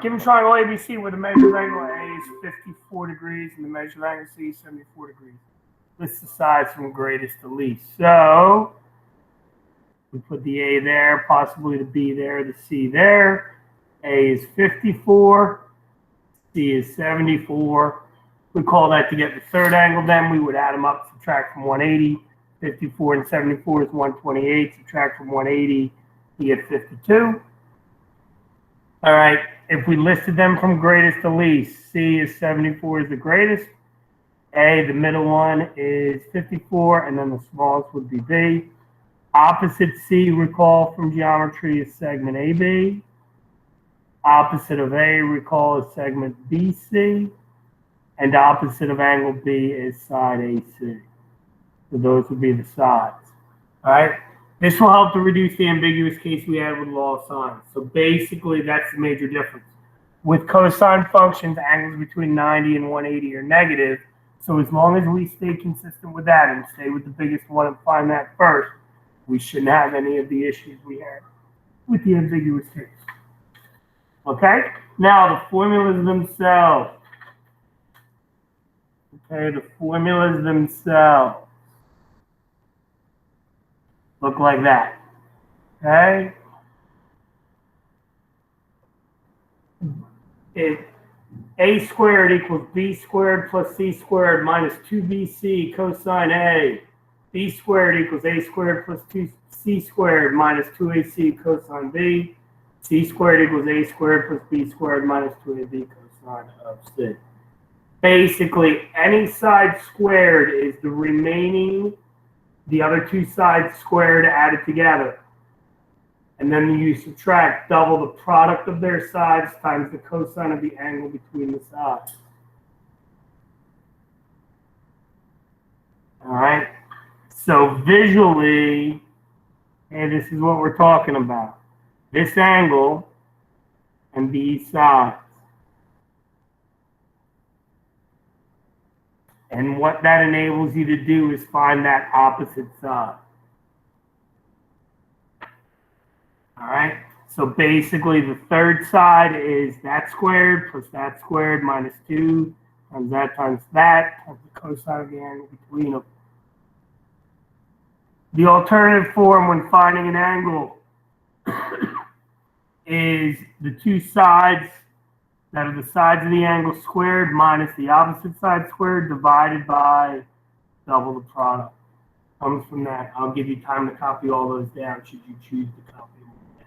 Given triangle ABC where the measured angle A is 54 degrees and the measured angle C is 74 degrees. List the sides from greatest to least. So we put the A there, possibly the B there, the C there. A is 54, C is 74. We call that to get the third angle. Then we would add them up, subtract from 180. 54 and 74 is 128. Subtract from 180, you get 52. All right, if we listed them from greatest to least, C is 74 is the greatest. A, the middle one, is 54, and then the smallest would be B. Opposite C, recall from geometry, is segment AB. Opposite of A, recall, is segment BC. And opposite of angle B is side AC. So those would be the sides. All right. This will help to reduce the ambiguous case we had with law of sines. So basically, that's the major difference. With cosine functions, angles between 90 and 180 are negative. So as long as we stay consistent with that and stay with the biggest one and find that first, we shouldn't have any of the issues we had with the ambiguous case. Okay? Now, the formulas themselves. Okay, the formulas themselves look like that. Okay? A squared equals B squared plus C squared minus 2BC cosine A. B squared equals A squared plus 2C squared minus 2AC cosine B. C squared equals A squared plus B squared minus 2AB cosine of C. Basically, any side squared is the remaining, the other two sides squared added together. And then you subtract double the product of their sides times the cosine of the angle between the sides. All right. So visually, and this is what we're talking about. This angle and these sides. And what that enables you to do is find that opposite side. All right. So basically, the third side is that squared plus that squared minus 2 times that times the cosine of the angle between them. The alternative form when finding an angle is the two sides that are the sides of the angle squared minus the opposite side squared divided by double the product. Comes from that. I'll give you time to copy all those down should you choose to copy them down.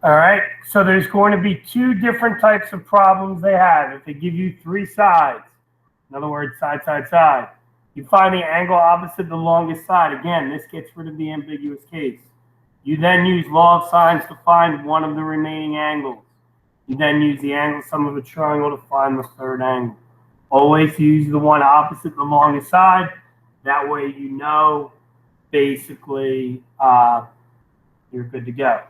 All right, so there's going to be two different types of problems they have. If they give you three sides, in other words, side, side, side, you find the angle opposite the longest side. Again, this gets rid of the ambiguous case. You then use law of sines to find one of the remaining angles. You then use the angle sum of a triangle to find the third angle. Always use the one opposite the longest side. That way you know basically you're good to go.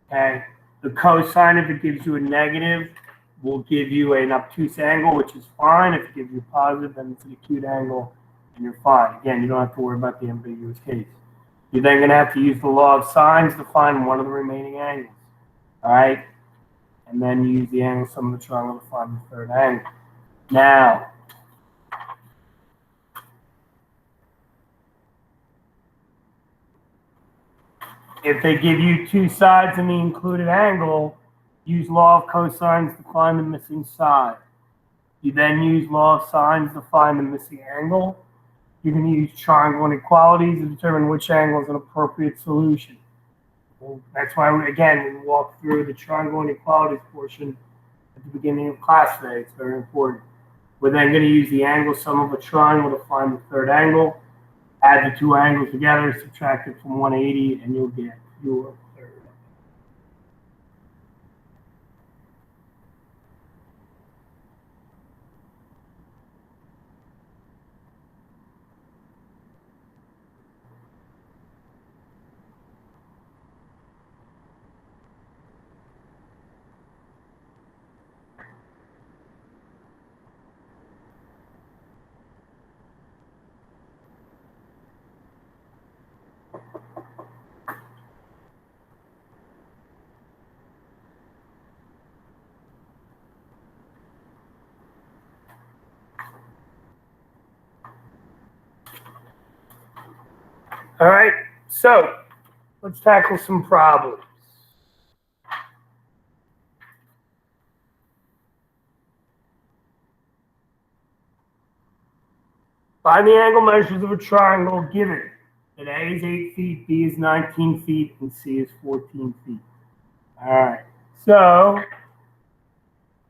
Okay. The cosine, if it gives you a negative, will give you an obtuse angle, which is fine. If it gives you a positive, then it's an acute angle, and you're fine. Again, you don't have to worry about the ambiguous case. You're then going to have to use the law of sines to find one of the remaining angles. All right? And then you use the angle sum of the triangle to find the third angle. Now, if they give you two sides in the included angle, use law of cosines to find the missing side. You then use law of sines to find the missing angle. You're going to use triangle inequalities to determine which angle is an appropriate solution. Well, that's why, we walk through the triangle inequalities portion at the beginning of class today. It's very important. We're then going to use the angle sum of a triangle to find the third angle. Add the two angles together, subtract it from 180, and you'll get your third. All right, so let's tackle some problems. Find the angle measures of a triangle given that A is 8 feet, B is 19 feet, and C is 14 feet. All right, so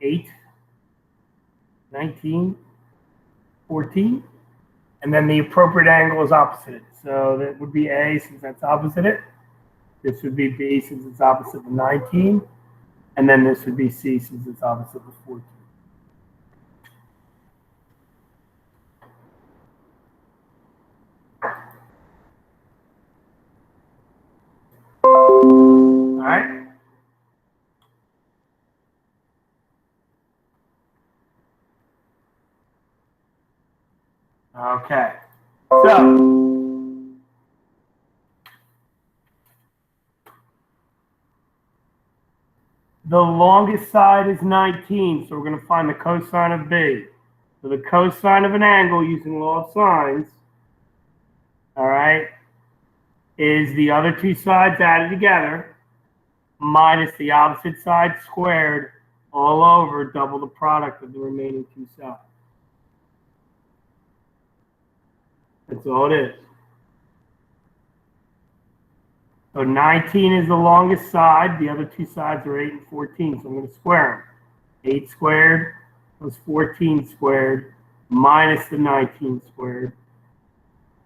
8, 19, 14, and then the appropriate angle is opposite it. So that would be A since that's opposite it. This would be B since it's opposite the 19. And then this would be C since it's opposite the 14. All right. Okay. So the longest side is 19, so we're going to find the cosine of B. So the cosine of an angle using law of sines, all right, is the other two sides added together minus the opposite side squared all over double the product of the remaining two sides. That's all it is. So 19 is the longest side. The other two sides are 8 and 14. So I'm going to square them. 8 squared plus 14 squared minus the 19 squared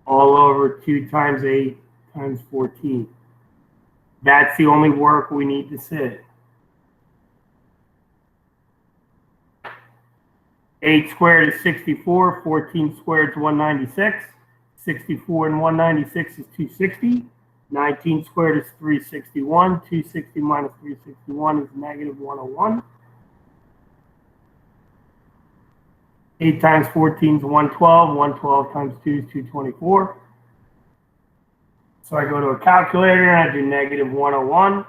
all over 2 times 8 times 14. That's the only work we need to see. 8 squared is 64. 14 squared is 196. 64 and 196 is 260. 19 squared is 361. 260 minus 361 is negative 101. 8 times 14 is 112. 112 times 2 is 224. So I go to a calculator and I do negative 101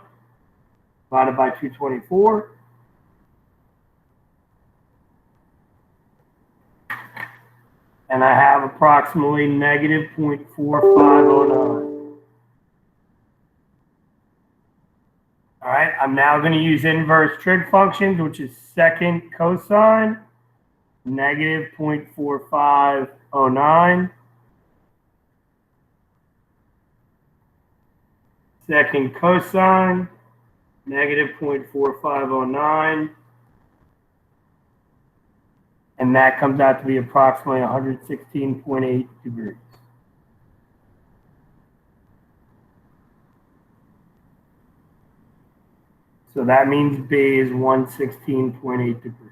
divided by 224. And I have approximately negative 0.4509. All right, I'm now going to use inverse trig functions, which is second cosine, negative 0.4509. Second cosine, negative 0.4509. And that comes out to be approximately 116.8 degrees. So that means B is 116.8 degrees.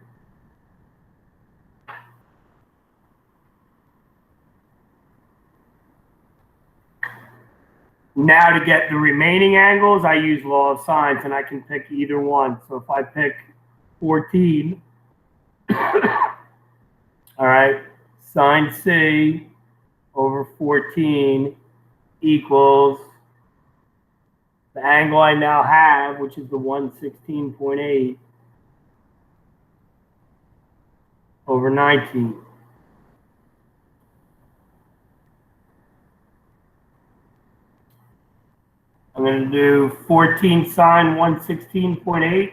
Now to get the remaining angles, I use law of sines, and I can pick either one. So if I pick 14, all right, sine C over 14 equals the angle I now have, which is the 116.8 over 19. I'm going to do 14 sine 116.8.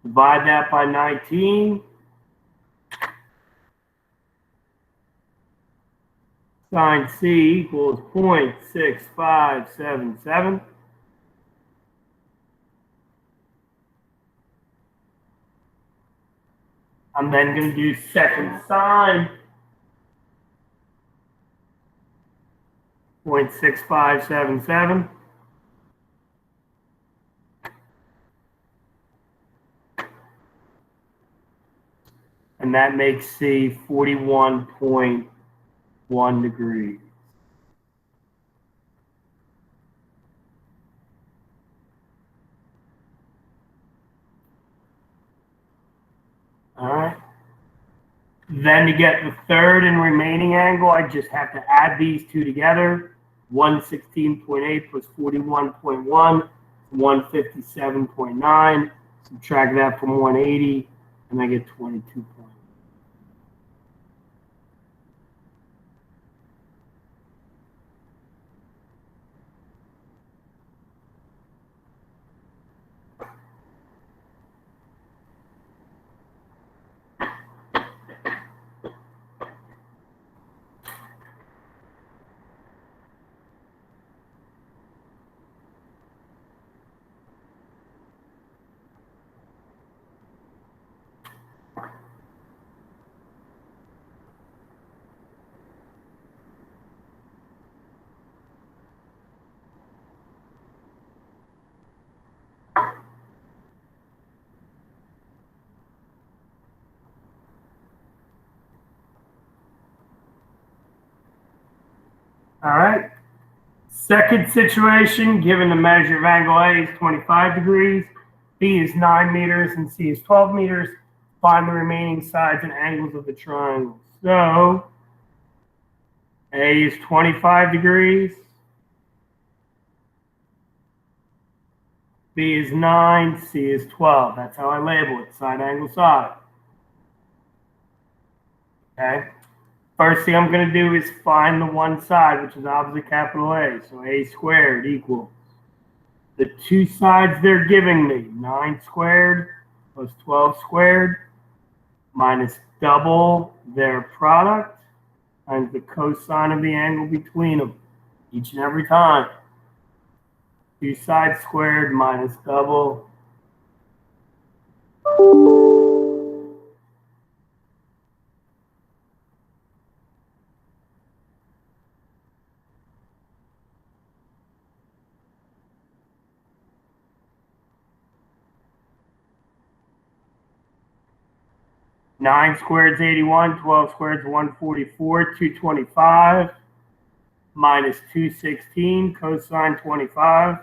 Divide that by 19. Sine C equals 0.6577. I'm then going to do second sine 0.6577. And that makes C 41.1 degrees. All right. Then to get the third and remaining angle, I just have to add these two together. 116.8 plus 41.1, 157.9. Subtract that from 180, and I get 22 points. All right. Second situation, given the measure of angle A is 25 degrees, B is 9 meters, and C is 12 meters. Find the remaining sides and angles of the triangle. So A is 25 degrees. B is 9, C is 12. That's how I label it, side, angle, side. Okay. First thing I'm going to do is find the one side, which is obviously capital A. So A squared equals the two sides they're giving me, 9 squared plus 12 squared, minus double their product times the cosine of the angle between them, each and every time. 2 sides squared minus double. Nine squared is 81, 12 squared is 144, 225 minus 216, cosine 25.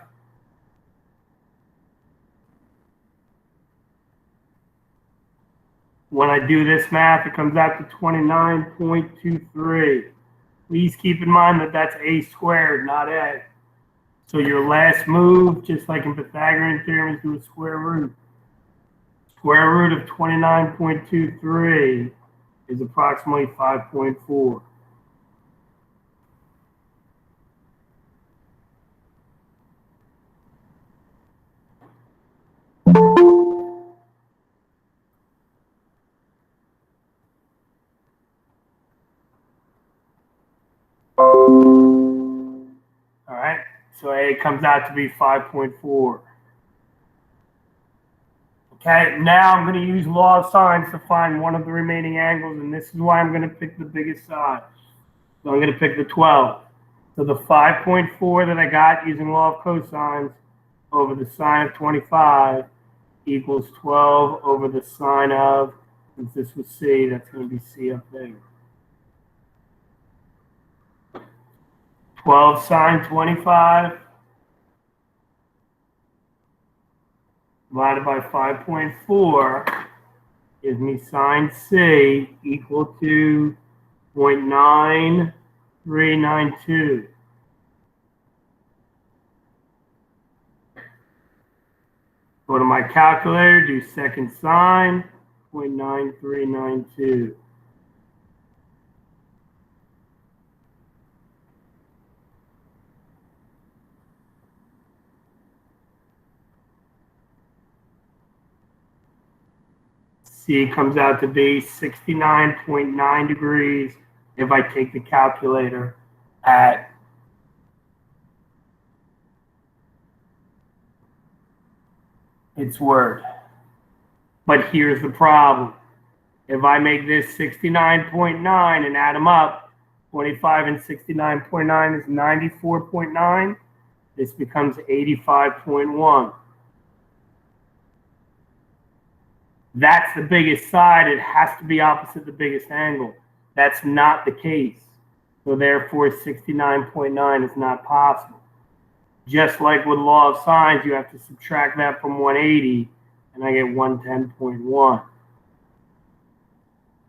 When I do this math, it comes out to 29.23. Please keep in mind that that's A squared, not A. So your last move, just like in Pythagorean theorem, is do a square root. Square root of 29.23 is approximately 5.4. All right, so A comes out to be 5.4. Okay, now I'm going to use law of sines to find one of the remaining angles, and this is why I'm going to pick the biggest side. So I'm going to pick the 12. So the 5.4 that I got using law of cosines over the sine of 25 equals 12 over the sine of, since this was C, that's going to be C up there. 12 sine 25 divided by 5.4 gives me sine C equal to 0.9392. Go to my calculator, do second sine, 0.9392. C comes out to be 69.9 degrees if I take the calculator at its word. But here's the problem. If I make this 69.9 and add them up, 25 and 69.9 is 94.9. This becomes 85.1. That's the biggest side. It has to be opposite the biggest angle. That's not the case. So therefore, 69.9 is not possible. Just like with law of sines, you have to subtract that from 180, and I get 110.1.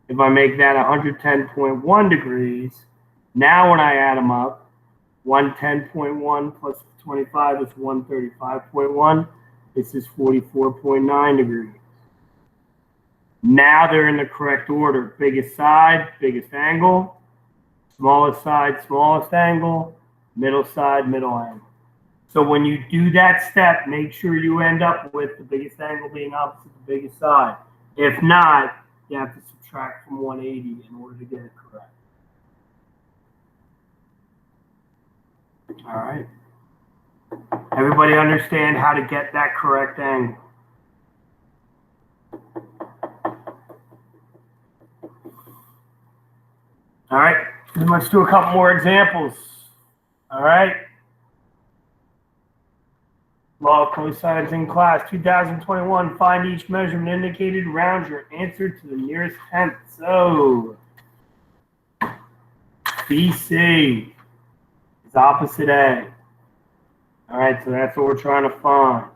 If I make that 110.1 degrees, now when I add them up, 110.1 plus 25 is 135.1. This is 44.9 degrees. Now they're in the correct order. Biggest side, biggest angle. Smallest side, smallest angle. Middle side, middle angle. So when you do that step, make sure you end up with the biggest angle being opposite the biggest side. If not, you have to subtract from 180 in order to get it correct. All right. Everybody understand how to get that correct angle? All right. Let's do a couple more examples. All right. Law of cosines in class 2021. Find each measurement indicated. Round your answer to the nearest tenth. So BC is opposite A. All right, so that's what we're trying to find.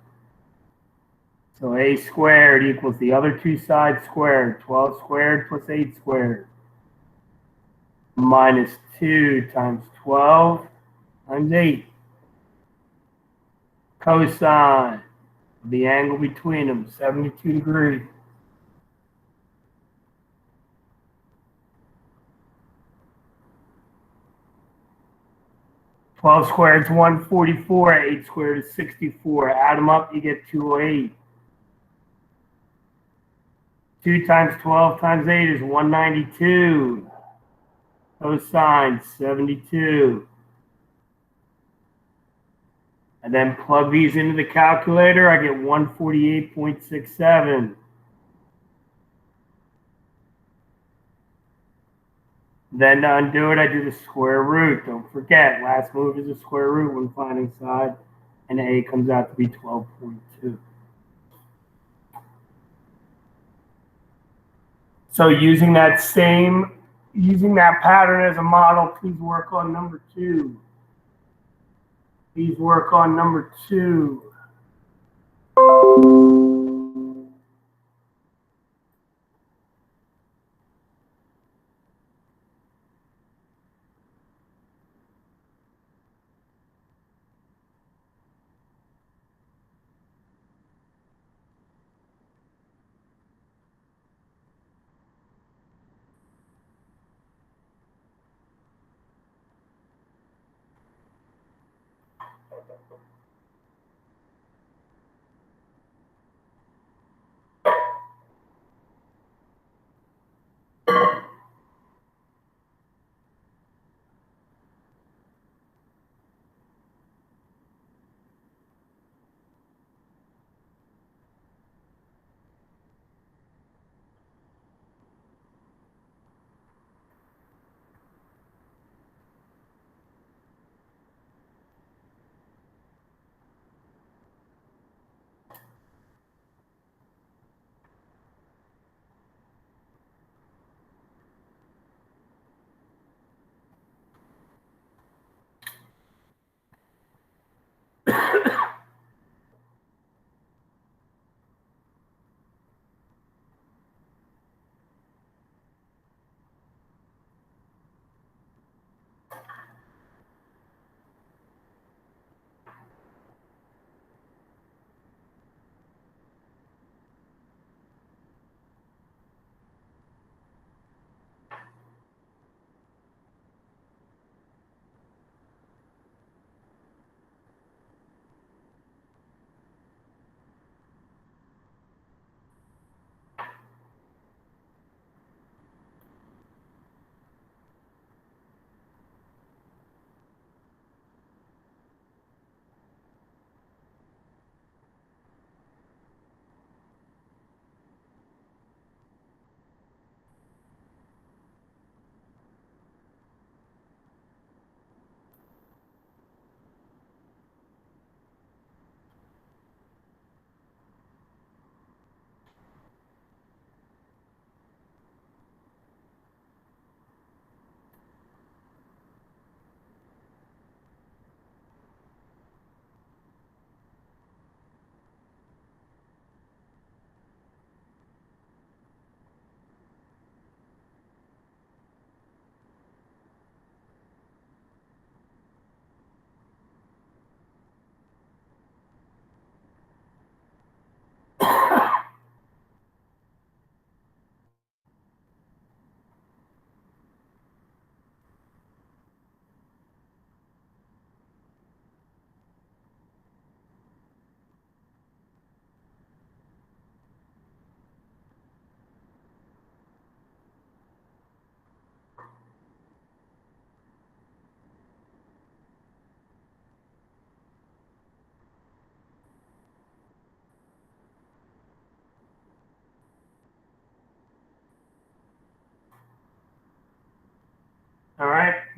So A squared equals the other two sides squared. 12 squared plus 8 squared. Minus 2 times 12 times 8. Cosine of the angle between them, 72 degrees. Twelve squared is 144. 8 squared is 64. Add them up, you get 208. 2 times 12 times 8 is 192. Cosine 72. And then plug these into the calculator. I get 148.67. Then to undo it, I do the square root. Don't forget, last move is the square root when finding side. And A comes out to be 12.2. So using that pattern as a model, please work on number 2. Please work on number 2.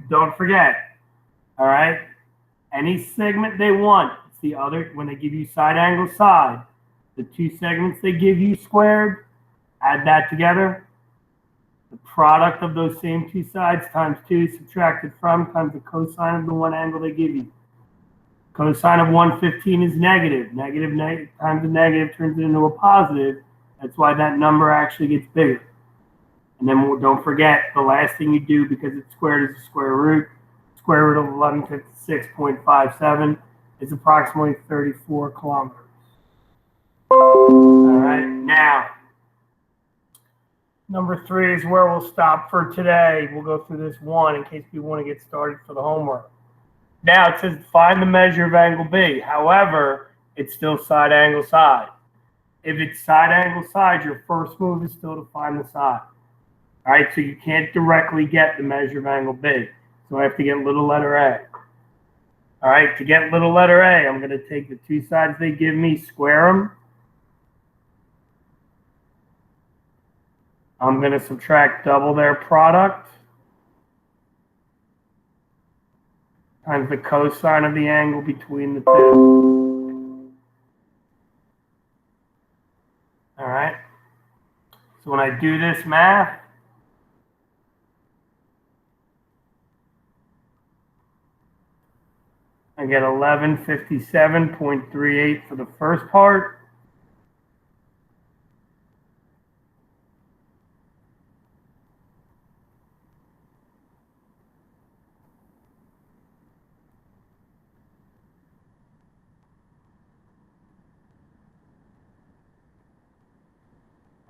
don't forget, all right, any segment they want, it's the other, when they give you side angle side, the two segments they give you squared, add that together. The product of those same two sides times 2 subtracted from times the cosine of the one angle they give you. Cosine of 115 is negative. Negative times a negative turns it into a positive. That's why that number actually gets bigger. And then don't forget, the last thing you do, because it's squared, is the square root. Square root of 1156.57 is approximately 34 kilometers. All right, now, number 3 is where we'll stop for today. We'll go through this one in case we want to get started for the homework. Now it says find the measure of angle B. However, it's still side angle side. If it's side angle side, your first move is still to find the side. All right, so you can't directly get the measure of angle B. So I have to get little letter A. All right, to get little letter A, I'm going to take the two sides they give me, square them. I'm going to subtract double their product times the cosine of the angle between the two. All right. So when I do this math, I get 1157.38 for the first part.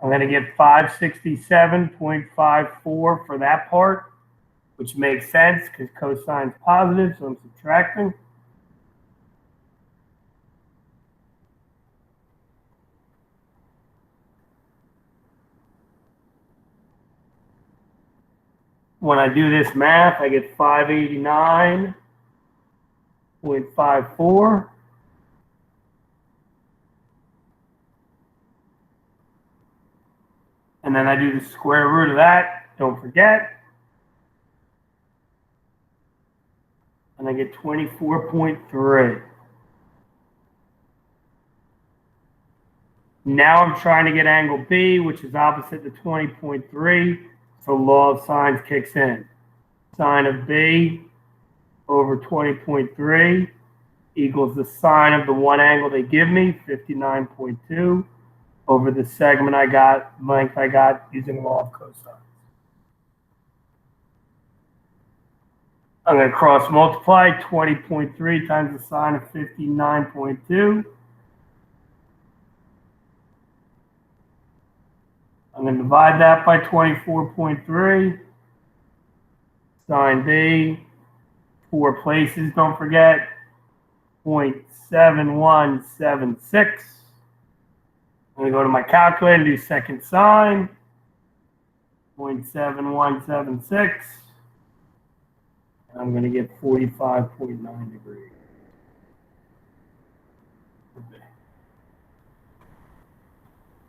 I'm going to get 567.54 for that part, which makes sense because cosine's positive, so I'm subtracting. When I do this math, I get 589.54. And then I do the square root of that, don't forget. And I get 24.3. Now I'm trying to get angle B, which is opposite to 20.3. So law of sines kicks in. Sine of B over 20.3 equals the sine of the one angle they give me, 59.2, over the segment I got, length I got using law of cosine. I'm going to cross multiply 20.3 times the sine of 59.2. I'm going to divide that by 24.3. Sine B, 4 places, don't forget, 0.7176. I'm going to go to my calculator and do second sine, 0.7176. I'm going to get 45.9 degrees.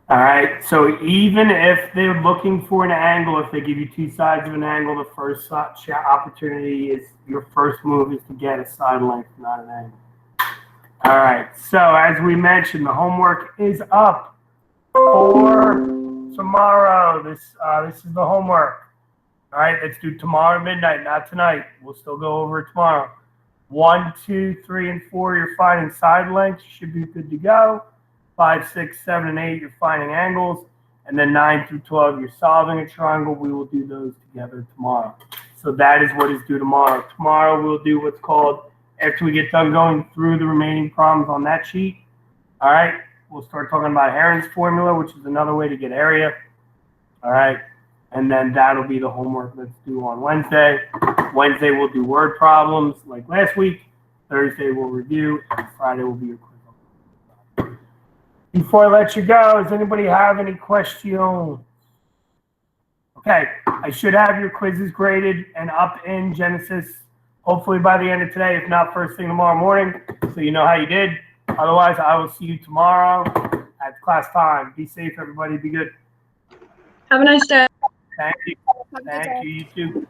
All right, so even if they're looking for an angle, if they give you two sides of an angle, the first opportunity is, your first move is to get a side length, not an angle. All right, so as we mentioned, the homework is up for tomorrow. This is the homework. All right, let's do tomorrow midnight, not tonight. We'll still go over it tomorrow. 1, 2, 3, and 4, you're finding side lengths. You should be good to go. 5, 6, 7, and 8, you're finding angles. And then 9 through 12, you're solving a triangle. We will do those together tomorrow. So that is what is due tomorrow. Tomorrow we'll do what's called, after we get done going through the remaining problems on that sheet, all right, we'll start talking about Heron's formula, which is another way to get area. All right. And then that'll be the homework that's due on Wednesday. Wednesday we'll do word problems like last week. Thursday we'll review. And Friday will be your quiz. Before I let you go, does anybody have any questions? Okay, I should have your quizzes graded and up in Genesis hopefully by the end of today, if not first thing tomorrow morning, so you know how you did. Otherwise, I will see you tomorrow at class time. Be safe, everybody. Be good. Have a nice day. Thank you. Thank you. You too.